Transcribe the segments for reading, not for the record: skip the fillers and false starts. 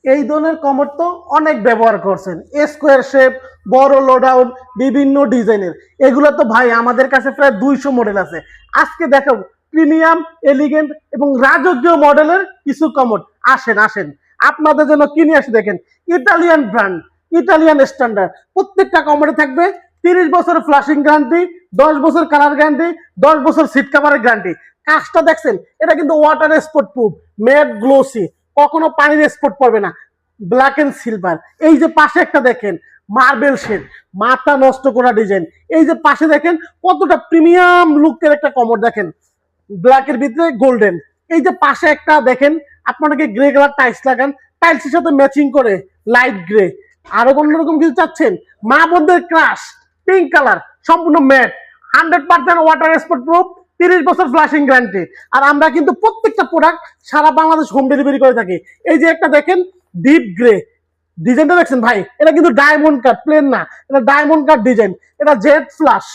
এই ধরনের কমোড তো অনেক ব্যবহার করছেন, স্কোয়ার শেপ, বড় লোডাউন, বিভিন্ন ডিজাইনের। এগুলো তো ভাই আমাদের কাছে প্রায় 200 মডেল আছে। আজকে দেখাবো প্রিমিয়াম, এলিগেন্ট এবং রাজকীয় মডেলের কিছু কমোড। আসেন আসেন, আপনাদের জন্য কিনে আসে। দেখেন, ইটালিয়ান ব্র্যান্ড, ইটালিয়ান স্ট্যান্ডার্ড। প্রত্যেকটা কমোডে থাকবে 30 বছর ফ্লাশিং গ্যারান্টি, 10 বছর কালার গ্যারান্টি, 10 বছর সিট কাভারের গ্যারান্টি। কাজটা দেখছেন, এটা কিন্তু water spot proof, matte glossy, কখনো পানির স্পট পড়বে না। Black and silver. এই যে পাশে একটা দেখেন মার্বেল শেড, মাথা নষ্ট করা ডিজাইন। এই যে পাশে দেখেন কতটা প্রিমিয়াম লুকের একটা কমোড। দেখেন ব্ল্যাকের ভিতরে গোল্ডেন। এই যে পাশে একটা দেখেন, আপনাকে গ্রে কালার টাইলস লাগান, টাইলসের সাথে ম্যাচিং করে লাইট গ্রে। আরো অন্যরকম কিছু চাচ্ছেন, মা বোনদের ক্রাশ পিঙ্ক কালার, সম্পূর্ণ ম্যাট, 100% ওয়াটার স্পট প্রুফ, 30 বছর ফ্লাশিং গ্যারান্টি। আর আমরা কিন্তু প্রত্যেকটা প্রোডাক্ট সারা বাংলাদেশ হোম ডেলিভারি করে থাকি। এই যে একটা দেখেন ডিপ গ্রে ডিজাইনটা দেখছেন ভাই, এটা কিন্তু ডায়মন্ড কাট, প্লেন না, এটা ডায়মন্ড কাট ডিজাইন, এটা জেড ফ্লাশ।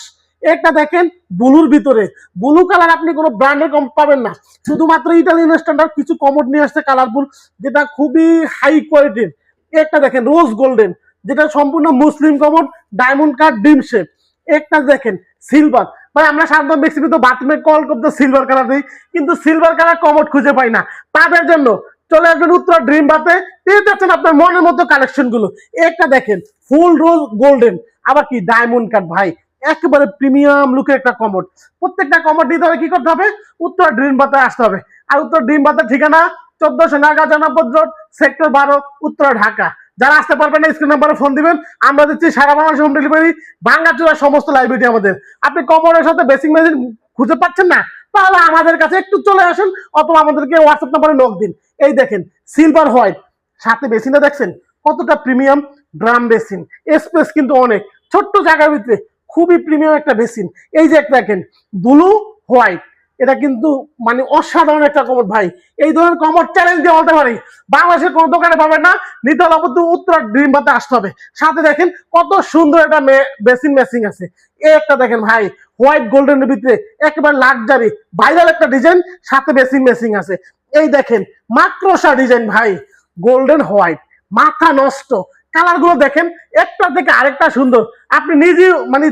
একটা দেখেন ব্লুর ভিতরে, ব্লু কালার আপনি কোনো ব্র্যান্ডের কম পাবেন না, শুধুমাত্র ইটালিয়ান স্ট্যান্ডার্ড কিছু কমোড নিয়ে আসছে কালারফুল, যেটা খুবই হাই কোয়ালিটির। একটা দেখেন রোজ গোল্ডেন, যেটা সম্পূর্ণ মুসলিম কমোড, ডায়মন্ড কাট ডিম শেপ। একটা দেখেন সিলভার, ভাই আমরা সাধারণত ম্যাক্সিমাম তো বাথরুমে কল করতে সিলভার কালার দিই, কিন্তু সিলভার কালার কমোড খুঁজে পাই না। তাদের জন্য চলে আসবেন উত্তরা ড্রিম বাতে, পেয়ে যাচ্ছেন আপনার মনের মতো কালেকশন গুলো। একটা দেখেন ফুল রোজ গোল্ডেন, আবার কি ডায়মন্ড কাট ভাই, একেবারে প্রিমিয়াম লুকের একটা কমোড। প্রত্যেকটা কমোড নিতে হবে কি করতে হবে, উত্তরা ড্রিম বাতে আসতে হবে। আর উত্তর ড্রিম বাতের ঠিকানা 1400 নাগা জনপদ রোড, সেক্টর 12, উত্তরা, ঢাকা। যারা আসতে পারবেন না স্ক্রিন নাম্বারে ফোন দিবেন, আমরা দিচ্ছি সারা বাংলাদেশ হোম ডেলিভারি, ভাঙ্গাচুরা সমস্ত লাইব্রেরি আমাদের। আপনি কমোডের সাথে বেসিক মেশিন খুঁজে পাচ্ছেন না, তাহলে আমাদের কাছে একটু চলে আসুন, অথবা আমাদেরকে হোয়াটসঅ্যাপ নাম্বারে নক দিন। এই দেখেন সিলভার হোয়াইট, সাথে বেসিনটা দেখছেন কতটা প্রিমিয়াম, ড্রাম বেসিন, স্পেস কিন্তু অনেক, ছোট্ট জায়গার ভিতরে খুবই প্রিমিয়াম একটা বেসিন। এই যে দেখেন ব্লু হোয়াইট, এটা কিন্তু মানে অসাধারণ একটা কমোড ভাই। এই ধরনের কমোড চ্যালেঞ্জ দিয়ে বলতে পারি বাংলাদেশের কোনো দোকানে পাবেন না, নিতে হলে কিন্তু উত্তর ড্রিম বাতে আসতে হবে। সাথে দেখেন কত সুন্দর একটা বেসিন ম্যাচিং আছে। এই একটা দেখেন ভাই হোয়াইট গোল্ডেনের ভিতরে একেবারে লাক্সারি ভাইরাল একটা ডিজাইন, সাথে বেসিন ম্যাচিং আছে। এই দেখেন মাক্রোসা ডিজাইন ভাই, গোল্ডেন হোয়াইট, মাথা নষ্ট। কালার গুলো দেখেন একটা থেকে আরেকটা সুন্দর, আপনি নিজে মানে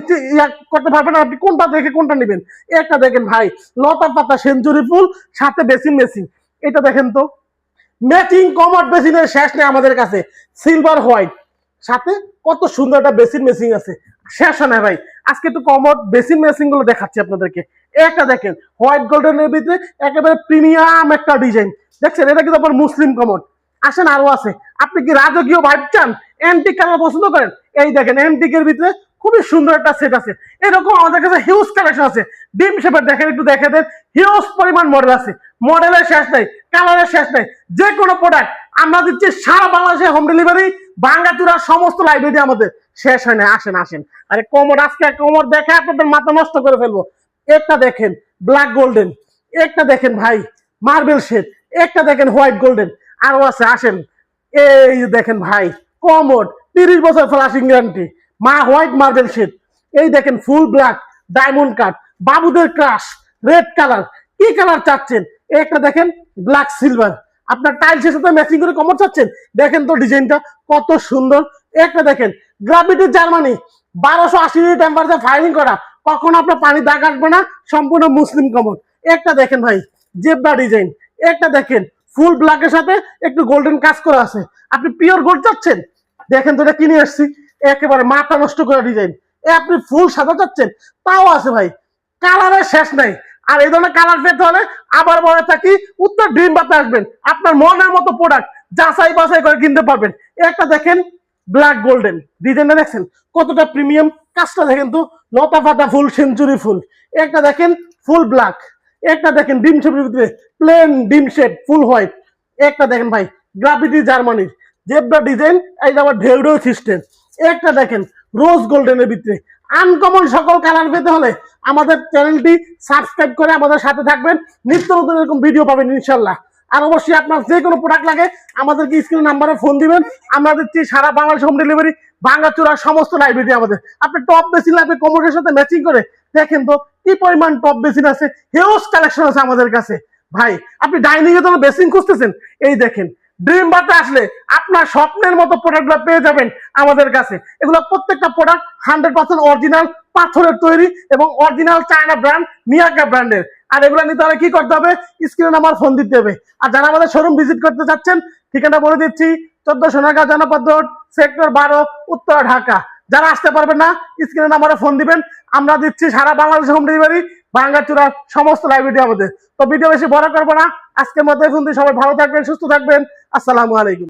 করতে পারবেন আপনি কোনটা দেখে কোনটা নেবেন। একটা দেখেন ভাই লতা পাতা সেঞ্চুরি ফুল, সাথে বেসিন মেসিন। এটা দেখেন তো ম্যাচিং কমোড বেসিনের শেষ নেই আমাদের কাছে। সিলভার হোয়াইট, সাথে কত সুন্দর একটা বেসিন মেসিং আছে, শেষ হয় না ভাই। আজকে একটু কমোড বেসিন মেসিং গুলো দেখাচ্ছি আপনাদেরকে। একটা দেখেন হোয়াইট গোল্ডেনের ভিতরে একেবারে প্রিমিয়াম একটা ডিজাইন দেখছেন, এটা কিন্তু আপনার মুসলিম কমোড। আসেন আরো আছে, আপনি কি রাজকীয় ভাইব চান, অ্যান্টিক কালার পছন্দ করেন, এই দেখেন অ্যান্টিকের ভিতরে খুবই সুন্দর একটা সেট আছে। এরকম আমাদের কাছে হিউজ কালেকশন আছে। ডিম শেপের দেখেন, একটু দেখে দেন, হিউজ পরিমাণ মডেল আছে, মডেলের শেষ নাই, কালারের শেষ নাই। যে কোনো প্রোডাক্ট আমরা দিচ্ছি সারা বাংলাদেশে হোম ডেলিভারি, ভাঙ্গাচুরা সমস্ত লাইব্রেরি আমাদের, শেষ হয় না। আসেন আসেন, আরে কোমর আজকে কোমর দেখে আপনাদের মাথা নষ্ট করে ফেলবো। একটা দেখেন ব্ল্যাক গোল্ডেন, একটা দেখেন ভাই মার্বেল শেড, একটা দেখেন হোয়াইট গোল্ডেন, আরো আছে আসেন। এই দেখেন ভাই কমোড, 30 বছর ফ্লাশিং গ্যারান্টি, মা হোয়াইট মার্বেল শেড। এই দেখেন ফুল ব্ল্যাক ডায়মন্ড কাট, বাবুদের ক্রাশ রেড কালার, কি কালার চাচ্ছেন। একটা দেখেন ব্ল্যাক সিলভার, আপনার টাইলসের সাথে ম্যাচিং করে কমোড চাচ্ছেন, দেখেন তো ডিজাইনটা কত সুন্দর। একটা দেখেন গ্রাভিটি জার্মানি, 1280 টেম্পারেচার ফায়ারিং করা, কখনো আপনার পানি দাগ আসবে না, সম্পূর্ণ মুসলিম কমোড। একটা দেখেন ভাই জেব্রা ডিজাইন, একটা দেখেন ফুল ব্ল্যাকের সাথে একটু গোল্ডেন কাজ করা আছে। আপনি পিওর গোল্ড চাচ্ছেন, দেখেন তো এটা কিনে আসছি, একেবারে মাথা নষ্ট করা ডিজাইন। আপনি ফুল সাদা চাচ্ছেন, তাও আছে ভাই, কালারের শেষ নাই। আর এই ধরনের কালার পেতে হলে আবার বলে থাকি উত্তর ড্রিম বাতে আসবেন, আপনার মনের মতো প্রোডাক্ট যাচাই বাছাই করে কিনতে পারবেন। একটা দেখেন ব্ল্যাক গোল্ডেন ডিজাইনটা দেখছেন কতটা প্রিমিয়াম, কাজটা দেখেন তো লতা পাতা ফুল সেঞ্চুরি ফুল। একটা দেখেন ফুল ব্ল্যাক, একটা দেখেন ডিম শেপের ভিতরে প্লেন ডিম শেপ ফুল হোয়াইট। একটা দেখেন ভাই গ্রাভিটি জার্মানির জেব্রা ডিজাইন, এই যে আবার ঢেউ ঢেউ সিস্টেম। একটা দেখেন রোজ গোল্ডেনের ভিতরে। আনকমন সকল কালার পেতে হলে আমাদের চ্যানেলটি সাবস্ক্রাইব করে আমাদের সাথে থাকবেন, নিত্য নতুন এরকম ভিডিও পাবেন ইনশাল্লাহ। আর অবশ্যই আপনার যে কোনো প্রোডাক্ট লাগে আমাদেরকে স্ক্রিন নাম্বারে ফোন দিবেন, আমরা দিচ্ছি সারা বাংলাদেশ হোম ডেলিভারি, ভাঙ্গাচুরা সমস্ত লাইব্রেরি আমাদের। আপনি টপ বেসিন লাগবে কমোডের সাথে ম্যাচিং করে, দেখেন তো কি পরিমাণ টপ বেসিন আছে, হিউজ কালেকশন আছে আমাদের কাছে ভাই। আপনি ডাইনিং এ তো বেসিন খুঁজতেছেন, এই দেখেন ড্রিম বাতে আসলে আপনার স্বপ্নের মতো প্রোডাক্টগুলো পেয়ে যাবেন আমাদের কাছে। এগুলো প্রত্যেকটা প্রোডাক্ট 100% অরিজিনাল পাথরের তৈরি এবং অরিজিনাল চায়না ব্র্যান্ড মিয়াকা ব্র্যান্ডের। আর এগুলো নিতে হলে কি করতে হবে, স্ক্রিনে নাম্বার ফোন দিতে হবে। আর যারা আমাদের শোরুম ভিজিট করতে চাচ্ছেন, ঠিকানা বলে দিচ্ছি, 14 সোনারগাঁও জনপদ রোড, সেক্টর 12, উত্তরা, ঢাকা। যারা আসতে পারবেন না, স্ক্রিনে নাম্বারে ফোন দিবেন, আমরা দিচ্ছি সারা বাংলাদেশ হোম ডেলিভারি, ভাঙ্গাচুরা সমস্ত লাইব্রেরি আমাদের। তো ভিডিও বেশি বড় করবো না, আজকের মতো এখন সবাই ভালো থাকবেন, সুস্থ থাকবেন। আসসালামু আলাইকুম।